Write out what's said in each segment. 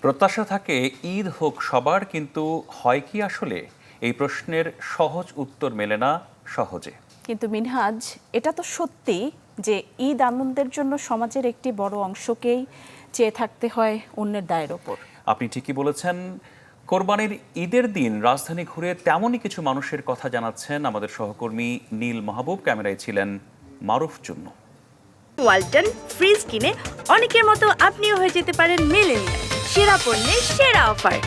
প্রত্যাশা থাকে ঈদ হোক সবার, কিন্তু হয় কি আসলে? এই প্রশ্নের সহজ উত্তর মেলে না সহজে। কিন্তু মিনহাজ, এটা তো সত্যি যে ঈদ আনন্দের জন্য সমাজের একটি বড় অংশকেই চেয়ে থাকতে হয় অন্যের দায়ের ওপর। আপনি ঠিকই বলেছেন। কোরবানির ঈদের দিন রাজধানী ঘুরে তেমনই কিছু মানুষের কথা জানাচ্ছেন আমাদের সহকর্মী নীল মাহবুব। ক্যামেরায় ছিলেন মারুফ চুন্নু। ওয়ালটন ফ্রিজ কিনে অনেকের মতো আপনিও হয়ে যেতে পারেন মিলেনিয়াল। সেরা পণ্যের সেরা অফার।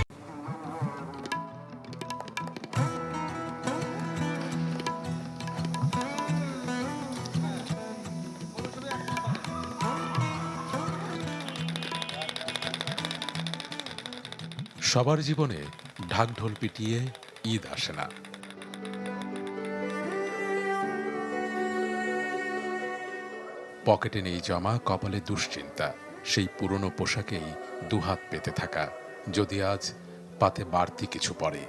সবার জীবনে ঢাকঢোল পিটিয়ে ঈদ আসে না। পকেটে নেই জমা, কপালে দুশ্চিন্তা, সেই পুরনো পোশাকেই দুহাত পেতে থাকা, যদি আজ পাতে বাড়তি কিছু পড়ে।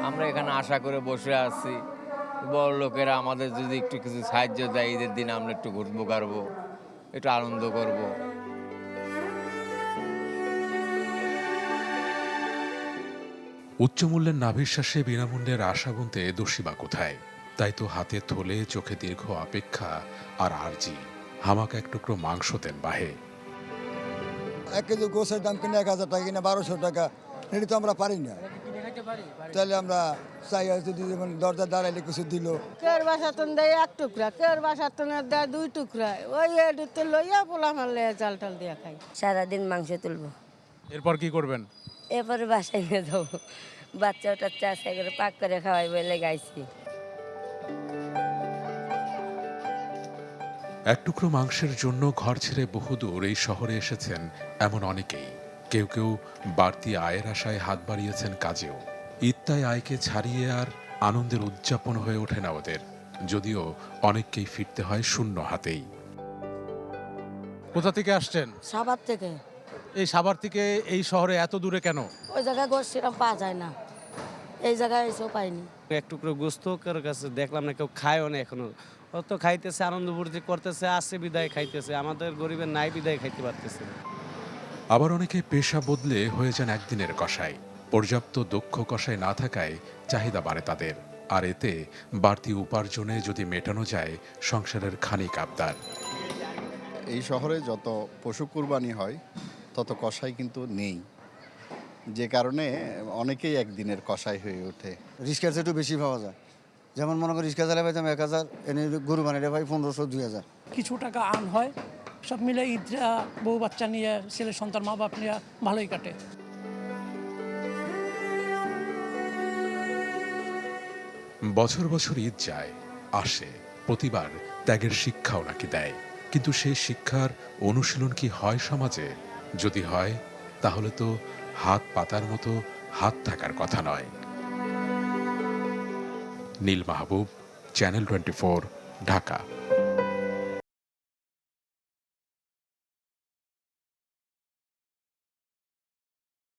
আমরা এখানে আশা করে বসে আছি, বড় লোকেরা আমাদের যদি একটু কিছু সাহায্য দেয়, ঈদের দিন আমরা একটু ঘুরবো গাড়বো, একটু আনন্দ করব। উচ্চমূল্যের নাভিশ্বাসে বিনামূল্যের আশা গুনতে দোষী বা কোথায়? তাই তো হাতে থলে, চোখে দীর্ঘ অপেক্ষা আর আরজি। হামাক এক টুকরো মাংস দেন বাহে। 1 কেজি গোছের দাম কিনে 1000 টাকা কিনে 1200 টাকা, এটা তো আমরা পারি না। তাহলে আমরা চাই যদি দরজা দাঁড়াইলে কিছু দিল। কের বাসাতন দেয় 1 টুকরা, কের বাসাতন দেয় 2 টুকরা, ওই এডিতে লইয়া পোলা মারলে চাল টাল দিয়ে খাই। সারাদিন মাংস তুলবো। এরপর কি করবেন? এরপরে বাসায় নিয়ে যাবো, বাচ্চা টাচ্চা আছে করে পাক করে খাওয়াই বলে গাইছি। এক টুকরো মাংসের জন্য ঘর ছেড়ে বহুদূর এই শহরে এসেছেন এমন অনেকেই। কেউ কেউ বাড়তি আয়ের আশায় হাত বাড়িয়েছেন কাজেও। ঈদটায় আয়কে ছাড়িয়ে আর আনন্দের উদযাপন হয়ে ওঠে না ওদের, যদিও অনেককেই ফিরতে হয় শূন্য হাতেই। কোথা থেকে আসছেন? সাভার থেকে। এই সাভার থেকে এই শহরে এত দূরে কেন? ওই জায়গায় গোশ সেরকম পাওয়া যায় না, এই জায়গায় এসেও পাইনি। এক টুকরো গোস্ত কারোর কাছে দেখলাম না, কেউ খায়ও না এখনো। অত খাইতেছে, আনন্দ ফুর্তি করতেছে, আসছে বিদায় খাইতেছে, আমাদের গরিবের নাই বিদায় খাইতে পারতেছে না। আবার অনেকে পেশা বদলে হয়ে যান একদিনের কসাই। পর্যাপ্ত দক্ষ কসাই না থাকায় চাহিদা বাড়ে তাদের, আর এতে বাড়তি উপার্জনে যদি মেটানো যায় সংসারের খানিক আবদার। এই শহরে যত পশু কুরবানি হয় তত কসাই কিন্তু নেই, যে কারণে অনেকেই একদিনের কসাই হয়ে ওঠে। রিস্কার চেয়ে একটু বেশি পাওয়া যায়। যেমন মনে করি রিস্কা চালে পাইতাম 1000, এনে গরু বানিয়ে পাই 1500 2000। কিছু টাকা আর্ন হয়, সব মিলে ঈদটা বউ বাচ্চা নিয়ে, ছেলে সন্তান মা বাপ নিয়ে ভালোই কাটে। বছর বছর ঈদ যায় আসে, প্রতিবার ত্যাগের শিক্ষাও নাকি দেয়, কিন্তু সেই শিক্ষার অনুশীলন কি হয় সমাজে? যদি হয় তাহলে তো হাত পাতার মতো হাত থাকার কথা নয়। নীল মাহবুব, চ্যানেল 24, ঢাকা।